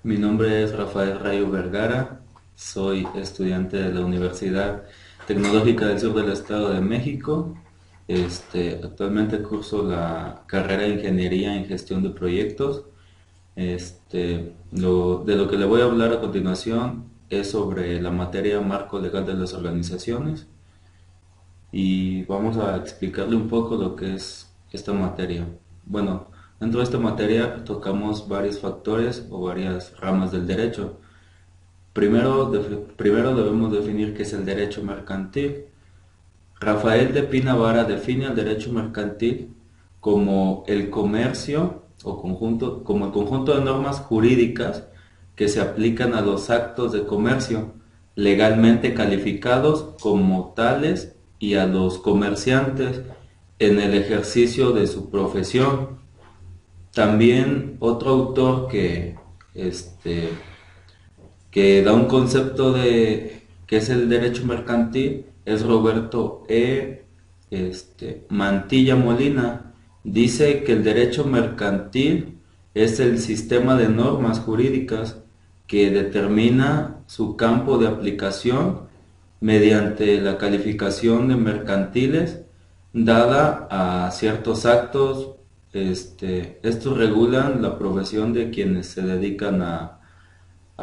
Mi nombre es Rafael Rayo Vergara, soy estudiante de la Universidad Tecnológica del Sur del Estado de México. Actualmente curso la carrera de Ingeniería en Gestión de Proyectos. De lo que le voy a hablar a continuación es sobre la materia marco legal de las organizaciones y vamos a explicarle un poco lo que es esta materia. Bueno, dentro de esta materia tocamos varios factores o varias ramas del derecho. Primero debemos definir qué es el derecho mercantil. Rafael de Pina Vara define el derecho mercantil como el comercio o como el conjunto de normas jurídicas que se aplican a los actos de comercio legalmente calificados como tales y a los comerciantes en el ejercicio de su profesión. También otro autor este, que da un concepto de qué es el derecho mercantil es Roberto Mantilla Molina. Dice que el derecho mercantil es el sistema de normas jurídicas que determina su campo de aplicación mediante la calificación de mercantiles dada a ciertos actos. Estos regulan la profesión de quienes se dedican a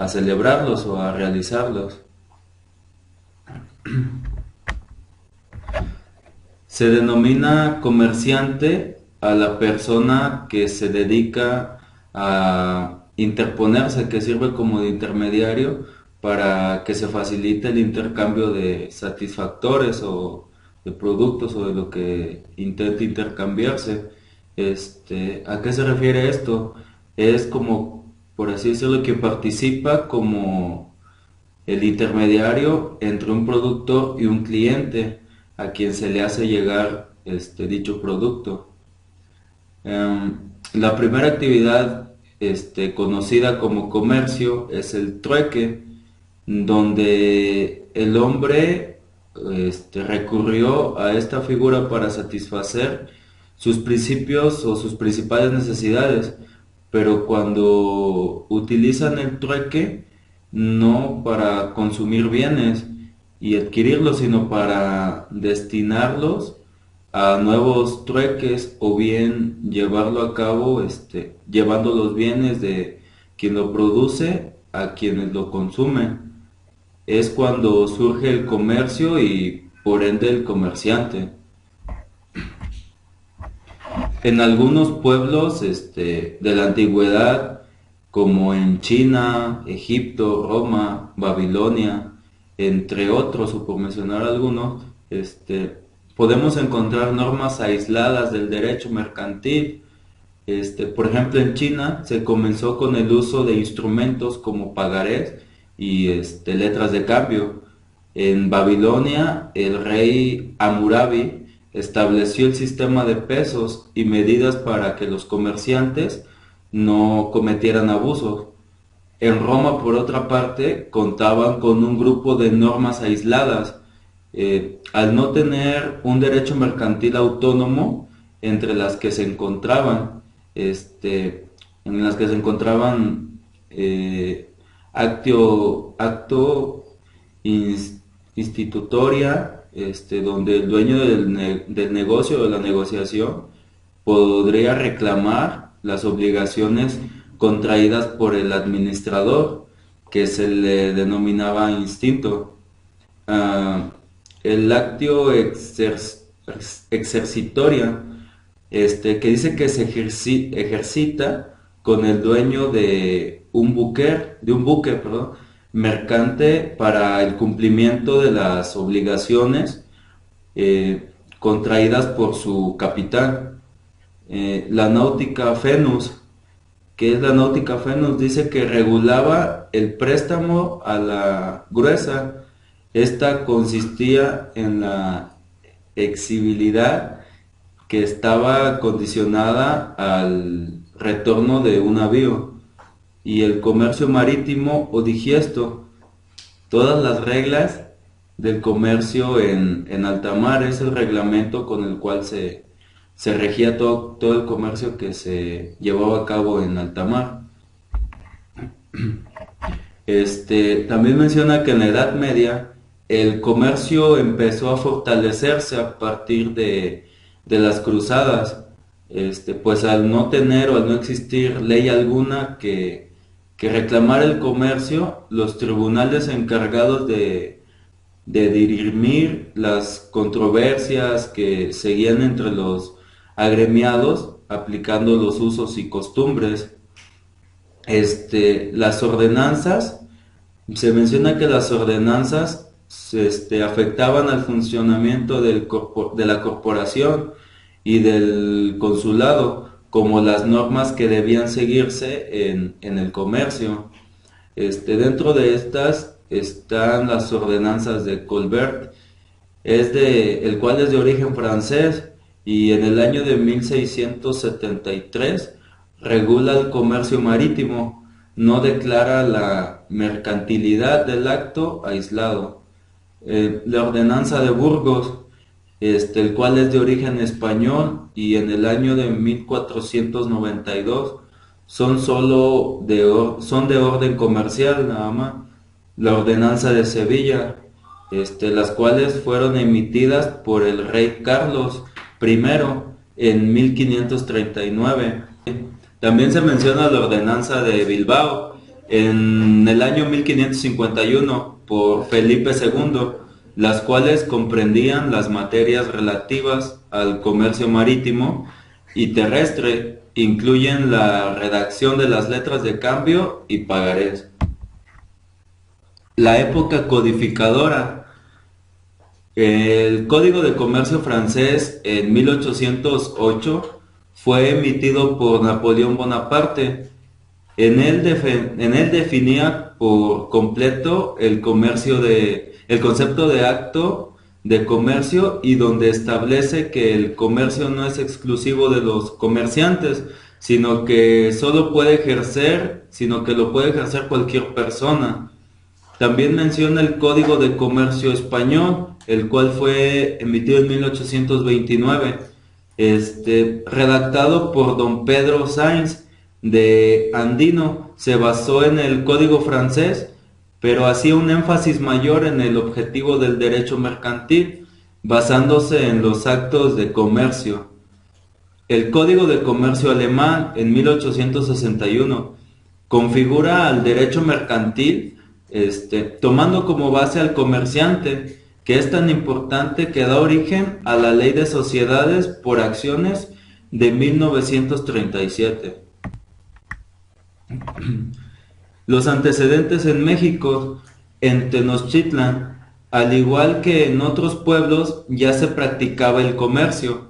celebrarlos o a realizarlos. Se denomina comerciante a la persona que se dedica a interponerse, que sirve como de intermediario para que se facilite el intercambio de satisfactores o de productos o de lo que intenta intercambiarse. ¿A qué se refiere esto? Es como, por así decirlo, que participa como el intermediario entre un productor y un cliente a quien se le hace llegar dicho producto. La primera actividad conocida como comercio es el trueque, donde el hombre recurrió a esta figura para satisfacer sus principios o sus principales necesidades, pero cuando utilizan el trueque no para consumir bienes y adquirirlos, sino para destinarlos a nuevos trueques o bien llevarlo a cabo, llevando los bienes de quien lo produce a quienes lo consumen. Es cuando surge el comercio y por ende el comerciante. En algunos pueblos de la antigüedad, como en China, Egipto, Roma, Babilonia, entre otros, o por mencionar algunos, podemos encontrar normas aisladas del derecho mercantil. Por ejemplo, en China se comenzó con el uso de instrumentos como pagarés y letras de cambio. En Babilonia, el rey Hammurabi estableció el sistema de pesos y medidas para que los comerciantes no cometieran abusos. En Roma, por otra parte, contaban con un grupo de normas aisladas. Al no tener un derecho mercantil autónomo, entre las que se encontraban, en las que se encontraban acto institutoria, donde el dueño del negocio o de la negociación podría reclamar las obligaciones contraídas por el administrador, que se le denominaba instinto. Ah, el actio exercitoria, que dice que se ejercita con el dueño de un buque, perdón, mercante para el cumplimiento de las obligaciones contraídas por su capitán. La náutica Fenus, que es la náutica Fenus, dice que regulaba el préstamo a la gruesa. Esta consistía en la exigibilidad que estaba condicionada al retorno de un navío, y el comercio marítimo o digiesto. Todas las reglas del comercio en alta mar es el reglamento con el cual se regía todo el comercio que se llevaba a cabo en alta mar. También menciona que en la Edad Media el comercio empezó a fortalecerse a partir de las cruzadas, pues al no tener o al no existir ley alguna que reclamar el comercio, los tribunales encargados de dirimir las controversias que seguían entre los agremiados, aplicando los usos y costumbres. Las ordenanzas, se menciona que las ordenanzas afectaban al funcionamiento de la corporación y del consulado, como las normas que debían seguirse en el comercio. Dentro de estas están las ordenanzas de Colbert, el cual es de origen francés y en el año de 1673 regula el comercio marítimo, no declara la mercantilidad del acto aislado. La ordenanza de Burgos, el cual es de origen español y en el año de 1492 son de orden comercial nada más. La ordenanza de Sevilla, las cuales fueron emitidas por el rey Carlos I en 1539. También se menciona la ordenanza de Bilbao en el año 1551 por Felipe II, las cuales comprendían las materias relativas al comercio marítimo y terrestre, incluyen la redacción de las letras de cambio y pagarés. La época codificadora. El Código de Comercio francés en 1808 fue emitido por Napoleón Bonaparte. En él definía por completo el concepto de acto de comercio y donde establece que el comercio no es exclusivo de los comerciantes, sino que lo puede ejercer cualquier persona. También menciona el Código de Comercio español, el cual fue emitido en 1829, redactado por don Pedro Sainz de Andino. Se basó en el Código francés, pero hacía un énfasis mayor en el objetivo del derecho mercantil, basándose en los actos de comercio. El Código de Comercio alemán en 1861 configura al derecho mercantil, tomando como base al comerciante, que es tan importante que da origen a la Ley de Sociedades por Acciones de 1937. Los antecedentes en México. En Tenochtitlan, al igual que en otros pueblos, ya se practicaba el comercio.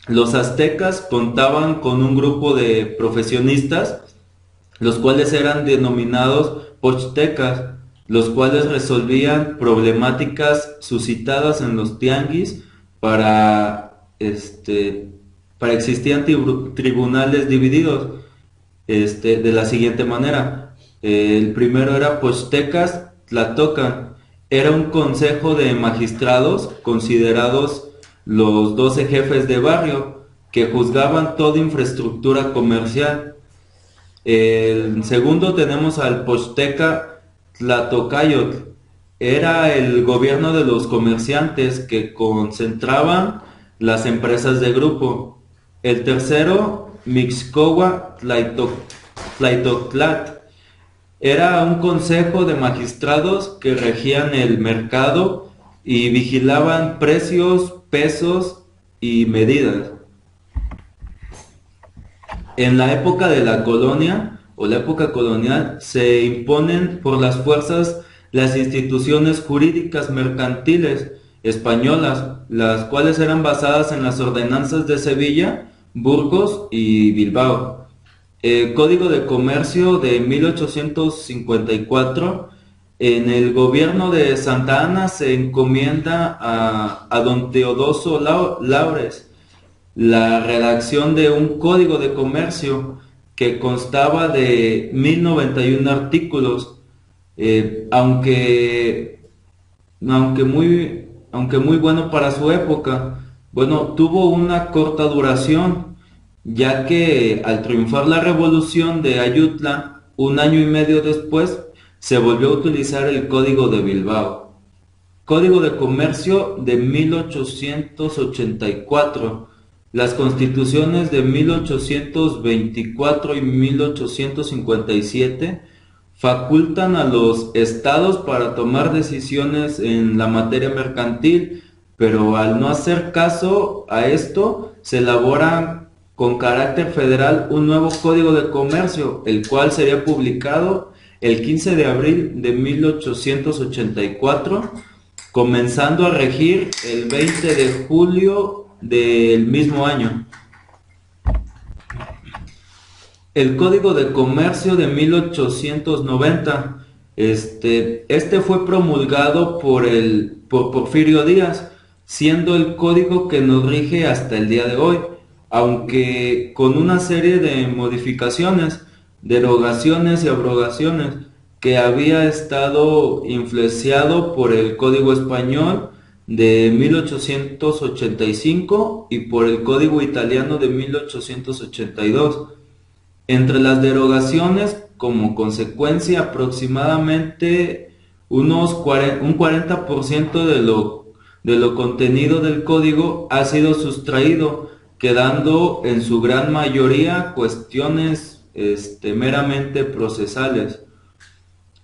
Los aztecas contaban con un grupo de profesionistas, los cuales eran denominados pochtecas, los cuales resolvían problemáticas suscitadas en los tianguis para existían tribunales divididos de la siguiente manera. El primero era Pochtecas Tlatocan, era un consejo de magistrados considerados los 12 jefes de barrio que juzgaban toda infraestructura comercial. El segundo tenemos al Posteca Tlatocayotl, era el gobierno de los comerciantes que concentraban las empresas de grupo. El tercero, Mixcowa Tlaitoctlat, era un consejo de magistrados que regían el mercado y vigilaban precios, pesos y medidas. En la época de la colonia o la época colonial se imponen por las fuerzas las instituciones jurídicas mercantiles españolas, las cuales eran basadas en las ordenanzas de Sevilla, Burgos y Bilbao. El Código de Comercio de 1854, en el gobierno de Santa Anna se encomienda a don Teodoso Laures la redacción de un código de comercio que constaba de 1091 artículos, aunque muy bueno para su época. Bueno, tuvo una corta duración, ya que al triunfar la revolución de Ayutla, un año y medio después, se volvió a utilizar el Código de Bilbao. Código de Comercio de 1884. Las constituciones de 1824 y 1857 facultan a los estados para tomar decisiones en la materia mercantil, pero al no hacer caso a esto, se elabora con carácter federal un nuevo Código de Comercio, el cual sería publicado el 15 de abril de 1884, comenzando a regir el 20 de julio del mismo año. El Código de Comercio de 1890, este fue promulgado por Porfirio Díaz, siendo el código que nos rige hasta el día de hoy, aunque con una serie de modificaciones, derogaciones y abrogaciones que había estado influenciado por el Código Español de 1885 y por el Código Italiano de 1882. Entre las derogaciones, como consecuencia, aproximadamente un 40% de lo contenido del código ha sido sustraído, quedando en su gran mayoría cuestiones meramente procesales.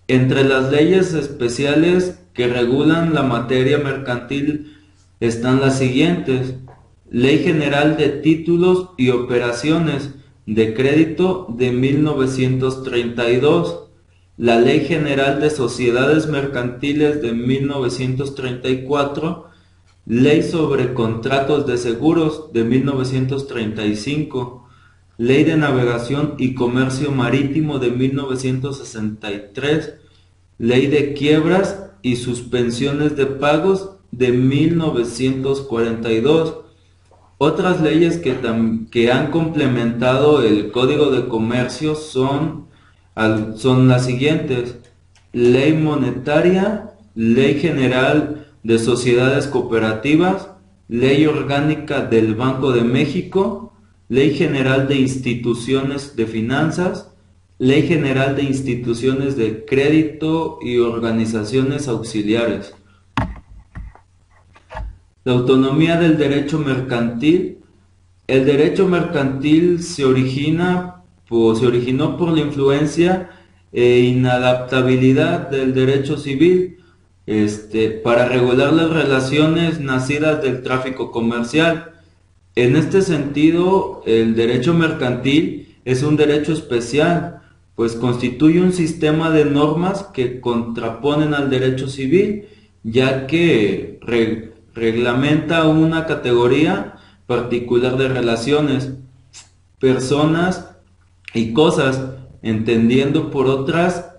Entre las leyes especiales que regulan la materia mercantil están las siguientes: Ley General de Títulos y Operaciones de Crédito de 1932, la Ley General de Sociedades Mercantiles de 1934, Ley sobre Contratos de Seguros de 1935, Ley de Navegación y Comercio Marítimo de 1963, Ley de Quiebras y Suspensiones de Pagos de 1942. Otras leyes que han complementado el Código de Comercio son las siguientes: Ley Monetaria, Ley General de Sociedades Cooperativas, Ley Orgánica del Banco de México, Ley General de Instituciones de Finanzas, Ley General de Instituciones de Crédito y Organizaciones Auxiliares. La autonomía del derecho mercantil. El derecho mercantil se originó por la influencia e inadaptabilidad del derecho civil, para regular las relaciones nacidas del tráfico comercial. En este sentido, el derecho mercantil es un derecho especial, pues constituye un sistema de normas que contraponen al derecho civil, ya que reglamenta una categoría particular de relaciones, personas y cosas, entendiendo por otras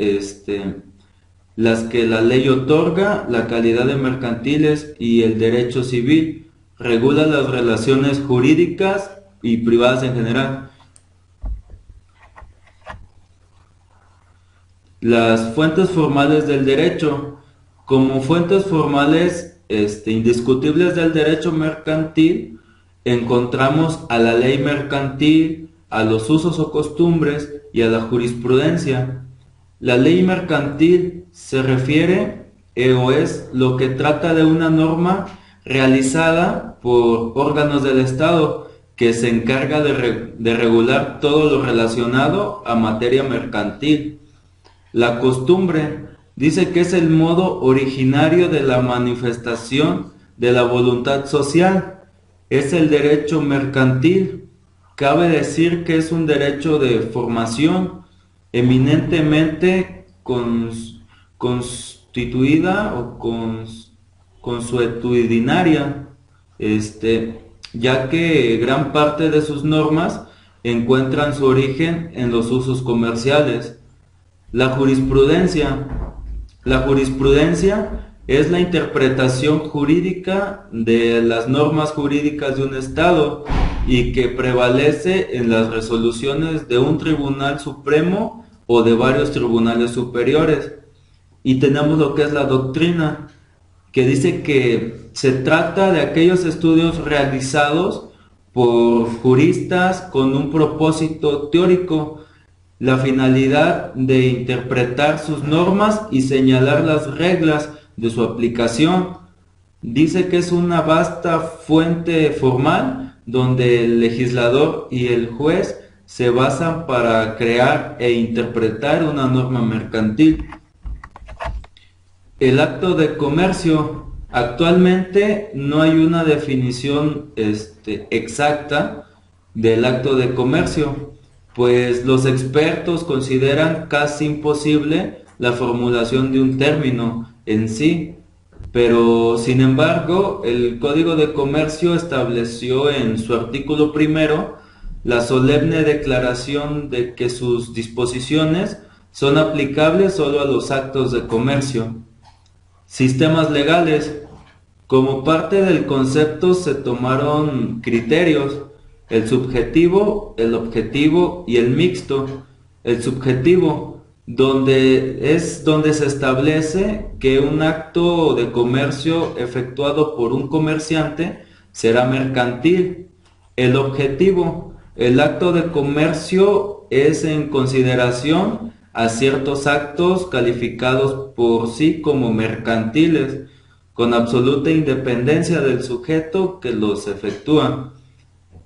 las que la ley otorga, la calidad de mercantiles, y el derecho civil regula las relaciones jurídicas y privadas en general. Las fuentes formales del derecho. Como fuentes formales indiscutibles del derecho mercantil, encontramos a la ley mercantil, a los usos o costumbres y a la jurisprudencia. La ley mercantil se refiere o es lo que trata de una norma realizada por órganos del Estado que se encarga de regular todo lo relacionado a materia mercantil. La costumbre dice que es el modo originario de la manifestación de la voluntad social. Es el derecho mercantil. Cabe decir que es un derecho de formación eminentemente constituida o consuetudinaria, ya que gran parte de sus normas encuentran su origen en los usos comerciales. La jurisprudencia. La jurisprudencia es la interpretación jurídica de las normas jurídicas de un Estado y que prevalece en las resoluciones de un tribunal supremo o de varios tribunales superiores. Y tenemos lo que es la doctrina, que dice que se trata de aquellos estudios realizados por juristas con un propósito teórico, la finalidad de interpretar sus normas y señalar las reglas de su aplicación. Dice que es una vasta fuente formal donde el legislador y el juez se basan para crear e interpretar una norma mercantil. El acto de comercio. Actualmente no hay una definición exacta del acto de comercio, pues los expertos consideran casi imposible la formulación de un término en sí, pero sin embargo el Código de Comercio estableció en su artículo primero la solemne declaración de que sus disposiciones son aplicables solo a los actos de comercio. Sistemas legales. Como parte del concepto se tomaron criterios: el subjetivo, el objetivo y el mixto. El subjetivo, donde se establece que un acto de comercio efectuado por un comerciante será mercantil. El objetivo, el acto de comercio es en consideración a ciertos actos calificados por sí como mercantiles, con absoluta independencia del sujeto que los efectúa.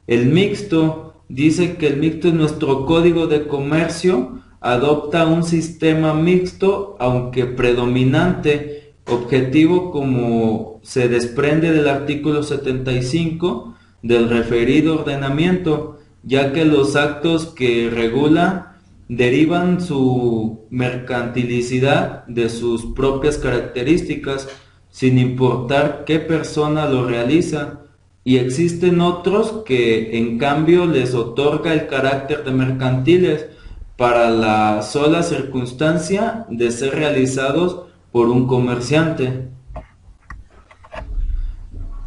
El mixto dice que el mixto en nuestro Código de Comercio adopta un sistema mixto, aunque predominante, objetivo, como se desprende del artículo 75 del referido ordenamiento, ya que los actos que regula derivan su mercantilicidad de sus propias características, sin importar qué persona lo realiza, y existen otros que en cambio les otorga el carácter de mercantiles para la sola circunstancia de ser realizados por un comerciante.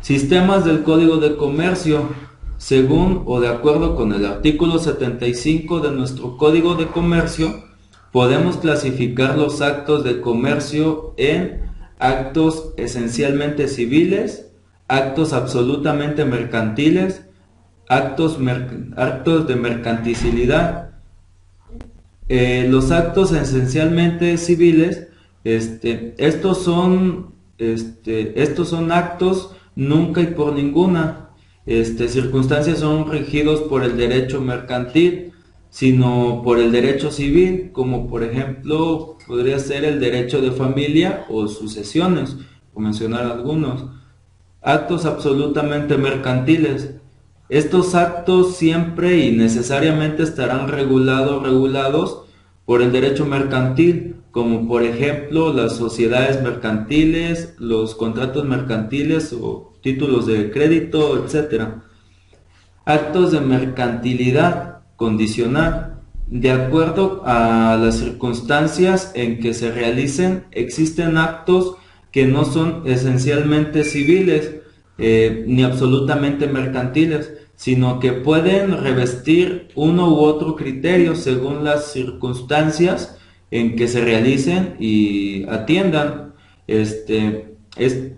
Sistemas del Código de Comercio. Según o de acuerdo con el artículo 75 de nuestro Código de Comercio, podemos clasificar los actos de comercio en actos esencialmente civiles, actos absolutamente mercantiles, actos de mercantilidad. Los actos esencialmente civiles, estos son actos nunca y por ninguna circunstancias son regidos por el derecho mercantil, sino por el derecho civil, como por ejemplo podría ser el derecho de familia o sucesiones, por mencionar algunos. Actos absolutamente mercantiles. Estos actos siempre y necesariamente estarán regulados por el derecho mercantil, como por ejemplo las sociedades mercantiles, los contratos mercantiles o títulos de crédito, etc. Actos de mercantilidad condicional. De acuerdo a las circunstancias en que se realicen, existen actos que no son esencialmente civiles ni absolutamente mercantiles, sino que pueden revestir uno u otro criterio según las circunstancias en que se realicen y atiendan.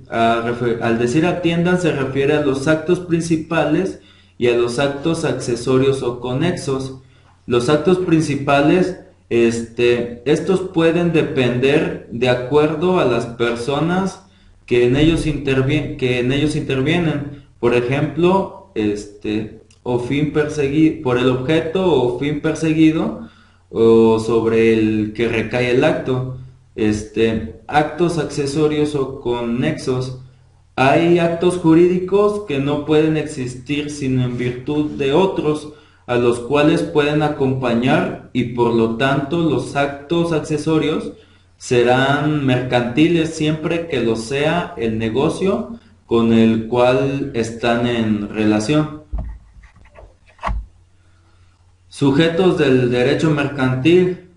Al decir atiendan se refiere a los actos principales y a los actos accesorios o conexos. Los actos principales, estos pueden depender de acuerdo a las personas que en ellos intervienen. Por ejemplo, o fin perseguido, por el objeto o fin perseguido, o sobre el que recae el acto. Actos accesorios o conexos. Hay actos jurídicos que no pueden existir sino en virtud de otros, a los cuales pueden acompañar, y por lo tanto los actos accesorios serán mercantiles siempre que lo sea el negocio con el cual están en relación. Sujetos del derecho mercantil.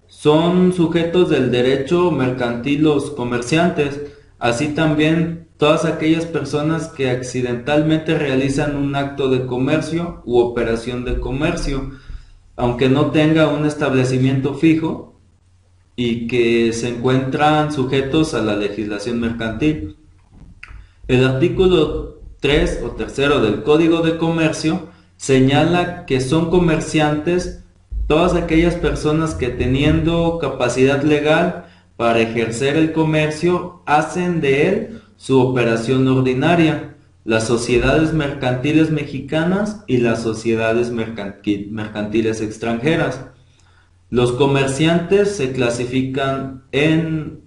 Son sujetos del derecho mercantil los comerciantes, así también todas aquellas personas que accidentalmente realizan un acto de comercio u operación de comercio, aunque no tenga un establecimiento fijo, y que se encuentran sujetos a la legislación mercantil. El artículo 3 o tercero del Código de Comercio señala que son comerciantes todas aquellas personas que teniendo capacidad legal para ejercer el comercio hacen de él su operación ordinaria, las sociedades mercantiles mexicanas y las sociedades mercantiles extranjeras. Los comerciantes se clasifican en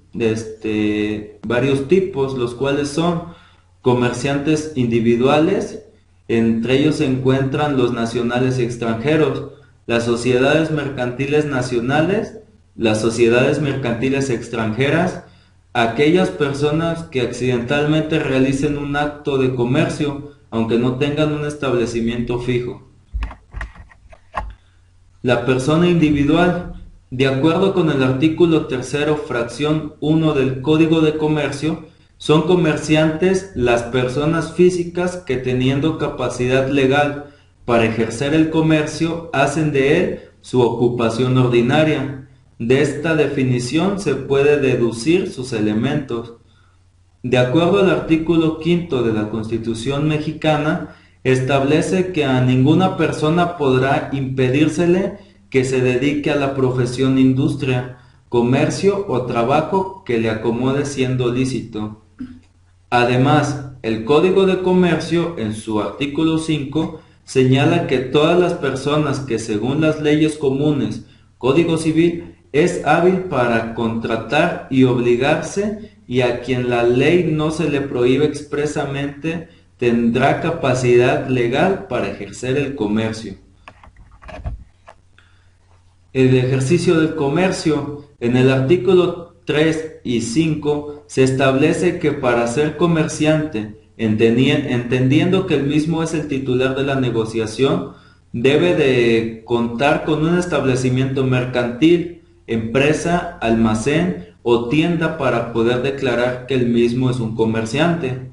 varios tipos, los cuales son comerciantes individuales, entre ellos se encuentran los nacionales y extranjeros, las sociedades mercantiles nacionales, las sociedades mercantiles extranjeras, aquellas personas que accidentalmente realicen un acto de comercio, aunque no tengan un establecimiento fijo. La persona individual, de acuerdo con el artículo 3, fracción 1 del Código de Comercio, son comerciantes las personas físicas que teniendo capacidad legal para ejercer el comercio hacen de él su ocupación ordinaria. De esta definición se puede deducir sus elementos. De acuerdo al artículo 5 de la Constitución mexicana, establece que a ninguna persona podrá impedírsele que se dedique a la profesión industria, comercio o trabajo que le acomode siendo lícito. Además, el Código de Comercio, en su artículo 5, señala que todas las personas que según las leyes comunes, Código Civil, es hábil para contratar y obligarse, y a quien la ley no se le prohíbe expresamente, tendrá capacidad legal para ejercer el comercio. El ejercicio del comercio, en el artículo 3 y 5, se establece que para ser comerciante, entendiendo que el mismo es el titular de la negociación, debe de contar con un establecimiento mercantil, empresa, almacén o tienda para poder declarar que el mismo es un comerciante.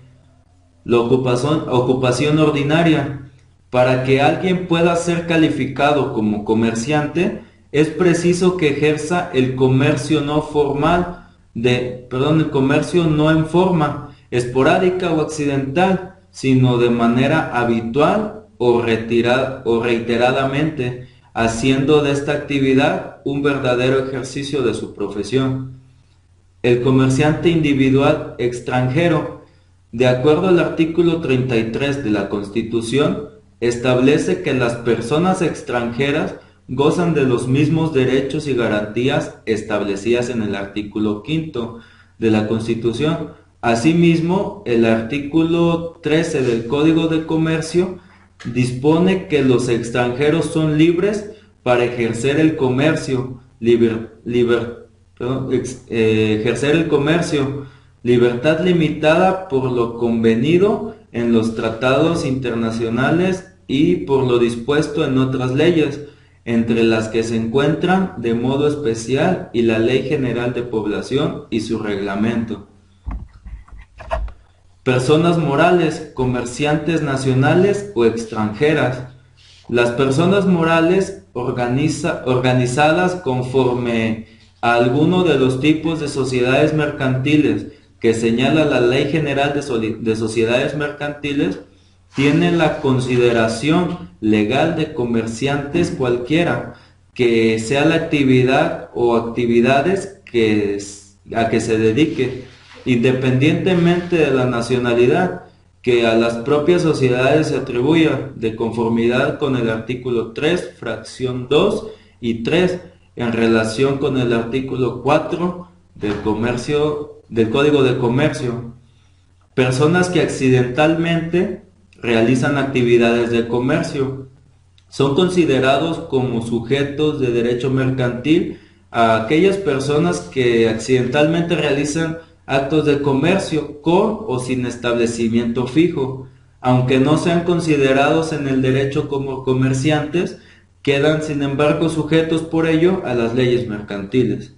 La ocupación ordinaria. Para que alguien pueda ser calificado como comerciante, es preciso que ejerza el comercio no formal, el comercio no en forma esporádica o accidental, sino de manera habitual o reiteradamente, haciendo de esta actividad un verdadero ejercicio de su profesión. El comerciante individual extranjero, de acuerdo al artículo 33 de la Constitución, establece que las personas extranjeras gozan de los mismos derechos y garantías establecidas en el artículo 5 de la Constitución. Asimismo, el artículo 13 del Código de Comercio dispone que los extranjeros son libres para ejercer el comercio, libertad limitada por lo convenido en los tratados internacionales y por lo dispuesto en otras leyes, entre las que se encuentran de modo especial y la Ley General de Población y su reglamento. Personas morales, comerciantes nacionales o extranjeras. Las personas morales organizadas conforme a alguno de los tipos de sociedades mercantiles que señala la Ley General de Sociedades Mercantiles tienen la consideración legal de comerciantes cualquiera que sea la actividad o actividades a que se dedique, independientemente de la nacionalidad, que a las propias sociedades se atribuya de conformidad con el artículo 3, fracción 2 y 3, en relación con el artículo 4 del Código de Comercio. Personas que accidentalmente realizan actividades de comercio son considerados como sujetos de derecho mercantil a aquellas personas que accidentalmente realizan actos de comercio con o sin establecimiento fijo, aunque no sean considerados en el derecho como comerciantes, quedan sin embargo sujetos por ello a las leyes mercantiles.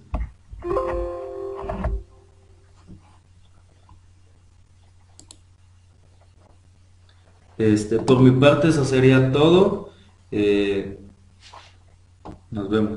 Por mi parte eso sería todo. Nos vemos.